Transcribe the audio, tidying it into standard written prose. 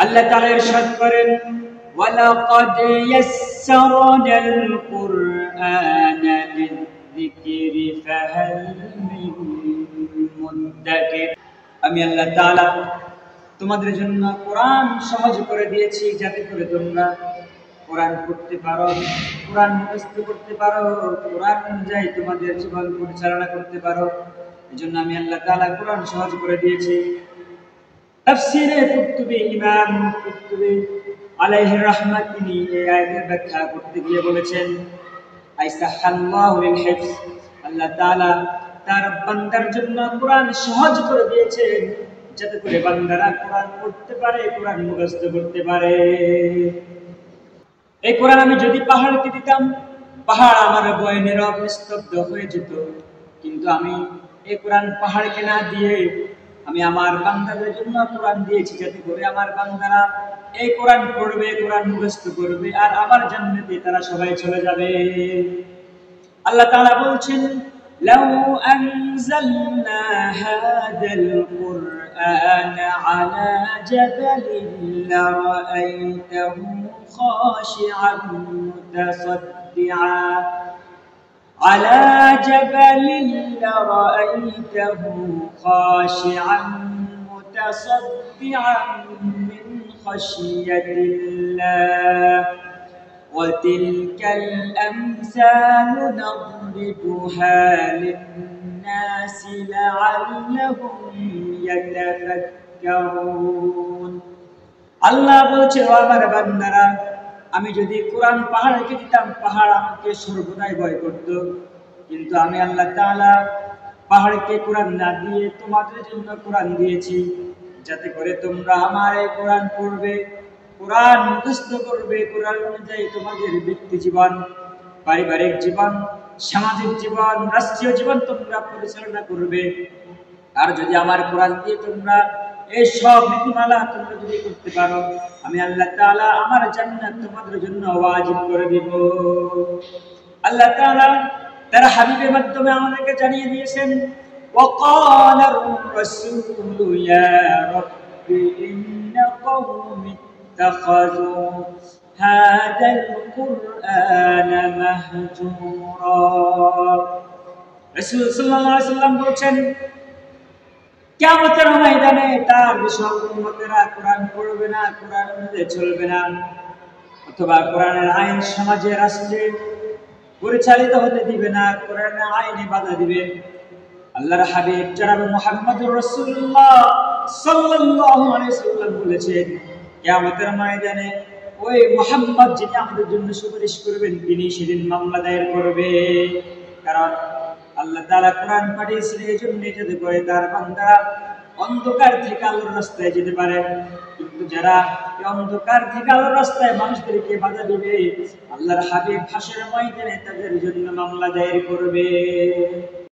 আল্লাহ তাআলা ইরশাদ করেন, ওয়ালাকাদ ইয়াসসারনাল কুরআনা লিযিকরি ফাহাল মিন মুদ্দাকির। আমি আল্লাহ তাআলা তোমাদের জন্য কোরআন সহজ করে দিয়েছি যাতে করে তোমরা কোরআন পড়তে পারো, কোরআন মুখস্থ করতে পারো, কোরআন অনুযায়ী তোমাদের জীবন পরিচালনা করতে পারো। এজন্য আমি আল্লাহ তাআলা কোরআন সহজ করে দিয়েছি। তাফসীরে কুরতুবী, ইমাম কুরতুবী আলাইহির রাহমাত, তিনি এই আয়াতের ব্যাখ্যা করতে গিয়ে বলেছেন, আইসাহাল্লাহু লিল হিফজ, আল্লাহ তাআলা তার বান্দার জন্য কোরআন সহজ করে দিয়েছেন যাতে করে বান্দারা কোরআন পড়তে পারে, কোরআন মুখস্থ করতে পারে। এই কোরআন আমি যদি পাহাড়কে দিতাম, পাহাড় আমার ভয়ে নীরব নিস্তব্ধ হয়ে যেত। কিন্তু আমি এই কোরআন পাহাড়কে না দিয়ে আমি আমার বান্দাদের জন্য কোরআন দিয়েছি যাতে করে আমার বান্দারা এই কোরআন পড়বে, কোরআন মুখস্থ করবে, আর আমার জান্নাতে তারা সবাই চলে যাবে। আল্লাহ তাআলা বলছেন, লাউ আনজালনা হাযাল কুরআনা আলা জাবালিন লারাআইতাহু খাশিআন মুতাসাদ্দিআ على جبل لرأيته خاشعا متصدعا من خشية الله وتلك الأمثال نضربها للناس لعلهم يتفكرون। আল্লাহ বলছে, ও আমার বান্দারা, আমি যদি কোরআন পাহাড়কে দিতাম, পাহাড় আমাকে সর্বদাই ভয় করত। কিন্তু আমি আল্লাহ তাআলা পাহাড়কে কোরআন না দিয়ে তোমাদের জন্য কোরআন দিয়েছি যাতে করে তোমরা আমার এই কোরআন পড়বে, কোরআন মুখস্থ করবে, কোরআন অনুযায়ী তোমাদের ব্যক্তি জীবন, পারিবারিক জীবন, সামাজিক জীবন, রাষ্ট্রীয় জীবন তোমরা পরিচালনা করবে। আর যদি আমার কোরআন দিয়ে তোমরা এই সব নীতিমালা তোমরা যদি করতে পারো, আমি আল্লাহ তাআলা আমার জান্নাত তোমাদের জন্য ওয়াজিব করে দিব। আল্লাহ তাআলা তার হাবিবের মাধ্যমে আমাদেরকে জানিয়ে দিয়েছেন, ওয়াকালার রাসূলু ইয়া রাব্বি ইন্না কওমি ইত্তাখাযু হাযাল কুরআনা মাহজুরা। রাসূল সাল্লাল্লাহু আলাইহি ওয়াসাল্লাম বলেছেন, কিয়ামতের ময়দানে তার বিশাল উম্মতেরা কোরআন পড়বে না, কোরআন অনুযায়ী চলবে না, অথবা কোরআনের আইন সমাজে রাষ্ট্রে পরিচালিত হতে দিবে না, কোরআনের আইনে বাধা দিবে। আল্লাহর হাবিব জনাব মুহাম্মদুর রাসূলুল্লাহ সাল্লাল্লাহু আলাইহি ওয়াসাল্লাম বলেছেন, কিয়ামতের ময়দানে ওই মুহাম্মদ যিনি আমাদের জন্য সুপারিশ করবেন, তিনি সেদিন মামলা দায়ের করবে। কারণ আল্লাহ তাআলা কোরআন পাঠিয়েছেন এই জন্য যাতে করে তার বান্দারা অন্ধকার থেকে আলোর রাস্তায় যেতে পারে। কিন্তু যারা অন্ধকার থেকে আলোর রাস্তায় মানুষদেরকে বাধা দিবে, আল্লাহর হাবিব হাসরের ময়দানে তাদের জন্য মামলা দায়ের করবে।